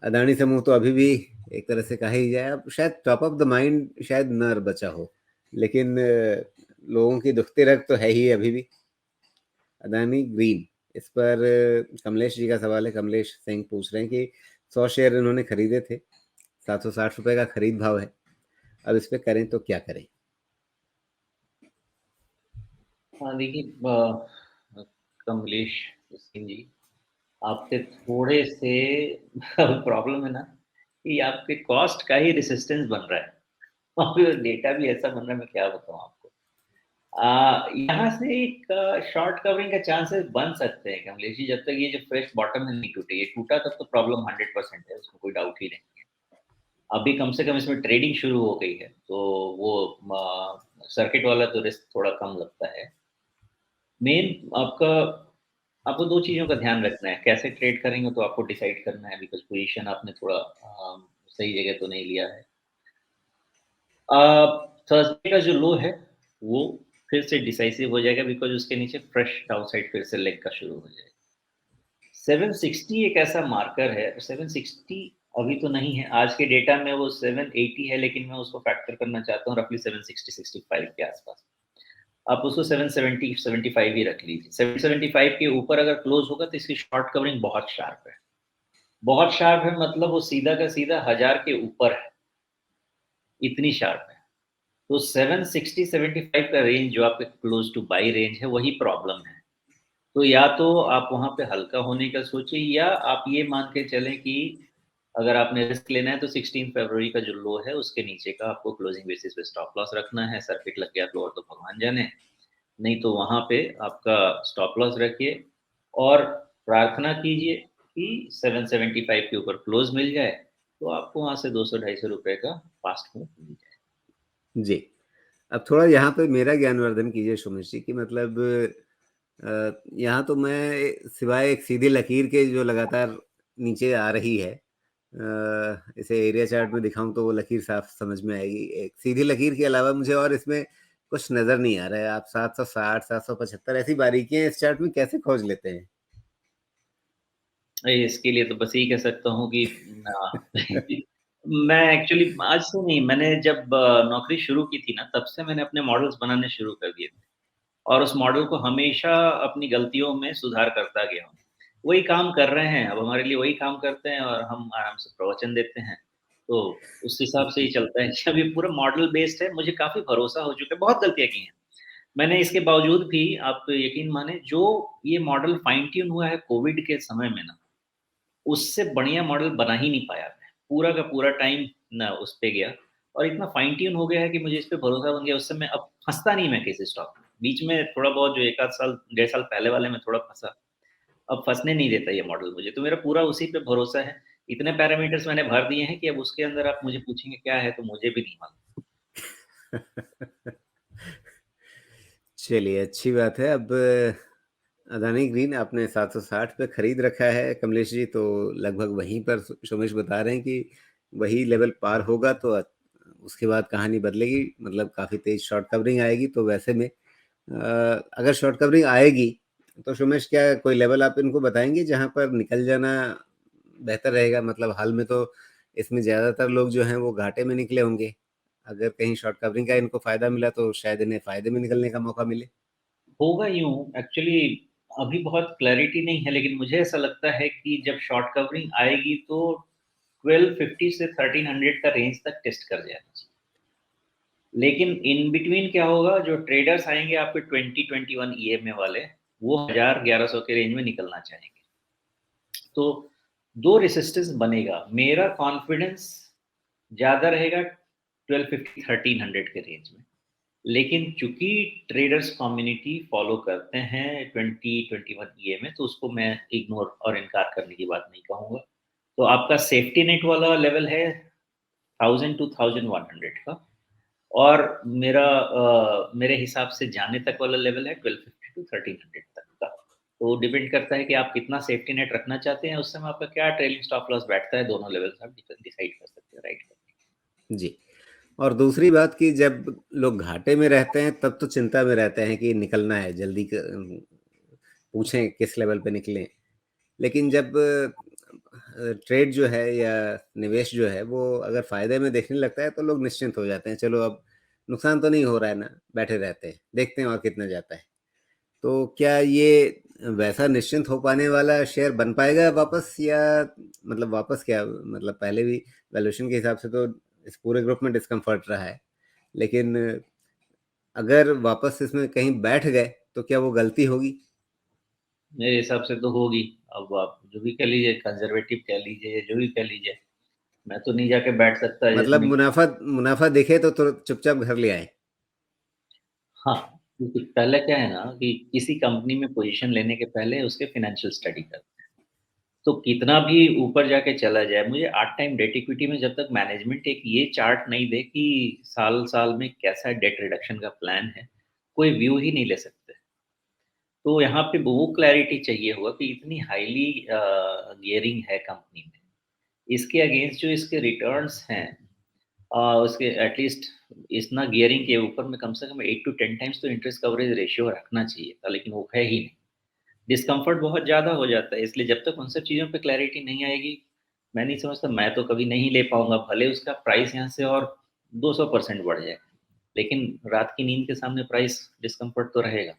अदानी समूह तो अभी भी एक तरह से कहा ही जाए, अब शायद टॉप ऑफ द माइंड शायद न बचा हो, लेकिन लोगों की दुखती रग तो है ही अभी भी। अदानी ग्रीन, इस पर कमलेश जी का सवाल है। कमलेश सिंह पूछ रहे हैं कि 100 शेयर इन्होंने खरीदे थे, 760 रुपए का खरीद भाव है, अब इस पे करें तो क्या करें? हाँ देखिए, कमलेश सिंह जी, आपके थोड़े से प्रॉब्लम है ना कि आपके कॉस्ट का ही रेसिस्टेंस बन रहा है और डेटा भी ऐसा बन रहा है, मैं क्या बताऊँ आपको। यहाँ से एक शॉर्ट कवरिंग का चांसेस बन सकते हैं कमलेश जी, जब तक ये जो फ्रेश बॉटम है नहीं टूटे। ये टूटा तब तो प्रॉब्लम 100% है, उसमें कोई डाउट ही नहीं है। अभी कम से कम इसमें ट्रेडिंग शुरू हो गई है, तो वो सर्किट वाला तो रिस्क थोड़ा कम लगता है। मेन आपका आपको 2 चीज़ों का ध्यान रखना है, कैसे ट्रेड करेंगे तो आपको डिसाइड करना है, बिकॉज़ पोज़ीशन आपने थोड़ा सही जगह तो नहीं लिया है। अ, थर्सडे का जो लो है, वो फिर से डिसाइसिव हो जाएगा, बिकॉज़ उसके नीचे फ्रेश डाउनसाइड फिर से लेग का शुरू हो जाएगा। 760 एक ऐसा मार्कर है, 760 अभी तो नहीं है, आज के डेटा में वो 780 है, लेकिन मैं उसको फैक्टर करना चाहता हूँ रफली 760-65 के आसपास। आप उसको 770-75 ही रख लीजिए। 775 के ऊपर अगर क्लोज़ होगा तो इसकी शॉर्ट कवरिंग बहुत शार्प है। बहुत शार्प है मतलब वो सीधा का सीधा 1000 के ऊपर है, इतनी शार्प है। तो 760-75 का रेंज जो आपका क्लोज़ टू बाय रेंज है, वही प्रॉब्लम है। तो या तो आप वहाँ पे हल्का होने का सोचिए, या आप ये मान के चलें कि अगर आपने रिस्क लेना है तो 16 फरवरी का जो लो है उसके नीचे का आपको क्लोजिंग बेसिस पे स्टॉप लॉस रखना है। सर्किट लग गया फ्लोर तो भगवान जाने, नहीं तो वहाँ पे आपका स्टॉप लॉस रखिए और प्रार्थना कीजिए कि 775 के ऊपर क्लोज मिल जाए, तो आपको वहाँ से 200-250 रुपए का फास्ट मूव मिल जाए। जी। अब थोड़ा यहाँ पे मेरा ज्ञानवर्धन कीजिए सुमेश जी, कि मतलब यहाँ तो मैं सिवाय एक सीधी लकीर के जो लगातार नीचे आ रही है, इसे एरिया चार्ट में दिखाऊं तो वो लकीर साफ समझ में आएगी। एक सीधी लकीर के अलावा मुझे और इसमें कुछ नजर नहीं आ रहा है। आप 760, 775 ऐसी बारीकियां इस चार्ट में कैसे खोज लेते हैं? इसके लिए तो बस यही कह सकता हूँ कि मैं एक्चुअली आज से नहीं, मैंने जब नौकरी शुरू की थी ना, तब से मैंने अपने मॉडल्स बनाने शुरू कर दिए थे और उस मॉडल को हमेशा अपनी गलतियों में सुधार करता गया हूँ। वही काम कर रहे हैं, अब हमारे लिए वही काम करते हैं और हम आराम से प्रवचन देते हैं। तो उस हिसाब से ही चलता है कि अभी पूरा मॉडल बेस्ड है, मुझे काफ़ी भरोसा हो चुका है, बहुत गलतियाँ की हैं। मैंने इसके बावजूद भी आप यकीन माने, जो ये मॉडल फाइन ट्यून हुआ है कोविड के समय में ना, उससे बढ़िया मॉडल बना ही नहीं पाया मैं। पूरा का पूरा टाइम ना उस पे गया और इतना फाइन ट्यून हो गया है कि मुझे इस पे भरोसा बन गया, उससे मैं अब फँसता नहीं मैं किसी स्टॉक में। बीच में थोड़ा बहुत जो 1 आध साल, डेढ़ साल पहले वाले में थोड़ा फँसा, अब फँसने नहीं देता ये मॉडल मुझे, तो मेरा पूरा उसी पे भरोसा है। इतने पैरामीटर्स मैंने भर दिए हैं कि अब उसके अंदर आप मुझे पूछेंगे क्या है, तो मुझे भी नहीं मालूम। चलिए, अच्छी बात है। अब अदानी ग्रीन आपने 760 पे खरीद रखा है कमलेश जी, तो लगभग वहीं पर सुमेश बता रहे हैं कि वही लेवल पार होगा तो उसके बाद कहानी बदलेगी, मतलब काफ़ी तेज शॉर्ट कवरिंग आएगी। तो वैसे में अगर शॉर्ट कवरिंग आएगी तो सुमेश, क्या कोई लेवल आप इनको बताएंगे जहां पर निकल जाना बेहतर रहेगा? मतलब हाल में तो इसमें ज़्यादातर लोग जो हैं वो घाटे में निकले होंगे। अगर कहीं शॉर्ट कवरिंग का इनको फ़ायदा मिला तो शायद इन्हें फ़ायदे में निकलने का मौका मिले। होगा यूँ एक्चुअली, अभी बहुत क्लैरिटी नहीं है, लेकिन मुझे ऐसा लगता है कि जब शॉर्ट कवरिंग आएगी तो 1250 से 1300 का रेंज तक टेस्ट कर जाना चाहिए। लेकिन इन बिटवीन क्या होगा, जो ट्रेडर्स आएँगे आपके 20-21 ईएमए वाले, वो 1000-1100 के रेंज में निकलना चाहेंगे। तो 2 रेजिस्टेंस बनेगा। मेरा कॉन्फिडेंस ज़्यादा रहेगा 1250-1300 के रेंज में। लेकिन चूँकि ट्रेडर्स कम्युनिटी फ़ॉलो करते हैं 20-21 ईएमए, तो उसको मैं इग्नोर और इनकार करने की बात नहीं कहूँगा। तो आपका सेफ्टी नेट वाला लेवल है 1000 टू 1100 का, और मेरे हिसाब से जाने तक वाला लेवल है 1250 टू 1300 तक का। तो डिपेंड करता है कि आप कितना सेफ्टी नेट रखना चाहते हैं, उस समय आपका क्या ट्रेलिंग स्टॉप लॉस बैठता है, दोनों लेवल्स आप डिसाइड कर सकते हैं, राइट? जी। और दूसरी बात कि जब लोग घाटे में रहते हैं तब तो चिंता में रहते हैं कि निकलना है जल्दी, पूछें किस लेवल पे निकलें। लेकिन जब ट्रेड जो है या निवेश जो है वो अगर फ़ायदे में देखने लगता है तो लोग निश्चिंत हो जाते हैं, चलो अब नुकसान तो नहीं हो रहा है ना, बैठे रहते हैं, देखते हैं और कितना जाता है। तो क्या ये वैसा निश्चिंत हो पाने वाला शेयर बन पाएगा वापस, या मतलब वापस क्या, मतलब पहले भी वैल्यूएशन के हिसाब से तो इस पूरे ग्रुप में डिस्कम्फर्ट रहा है, लेकिन अगर वापस इसमें कहीं बैठ गए तो क्या वो गलती होगी? मेरे हिसाब से तो होगी। अब आप जो भी कह लीजिए, कंजर्वेटिव कह लीजिए, जो भी कह लीजिए, मैं तो नहीं जाके बैठ सकता मतलब जिसमें। मुनाफा मुनाफा दिखे तो चुपचाप घर ले आए। हाँ, क्योंकि पहले क्या है ना कि किसी कंपनी में पोजीशन लेने के पहले उसके फाइनेंशियल स्टडी कर, तो कितना भी ऊपर जाके चला जाए, मुझे आर्ट टाइम डेट इक्विटी में जब तक मैनेजमेंट एक ये चार्ट नहीं दे कि साल साल में कैसा डेट रिडक्शन का प्लान है, कोई व्यू ही नहीं ले सकते। तो यहाँ पे वो क्लैरिटी चाहिए होगा कि इतनी हाईली गियरिंग है कंपनी में, इसके अगेंस्ट जो इसके रिटर्न्स हैं, उसके एटलीस्ट इतना गियरिंग के ऊपर में कम से कम 8 to 10 टाइम्स तो इंटरेस्ट कवरेज रेशियो रखना चाहिए था, लेकिन वो है ही नहीं। डिस्कम्फर्ट बहुत ज़्यादा हो जाता है, इसलिए जब तक उन सब चीज़ों पे क्लैरिटी नहीं आएगी, मैं नहीं समझता, मैं तो कभी नहीं ले पाऊँगा, भले उसका प्राइस यहाँ से और 200% बढ़ जाए, लेकिन रात की नींद के सामने प्राइस डिस्कम्फर्ट तो रहेगा।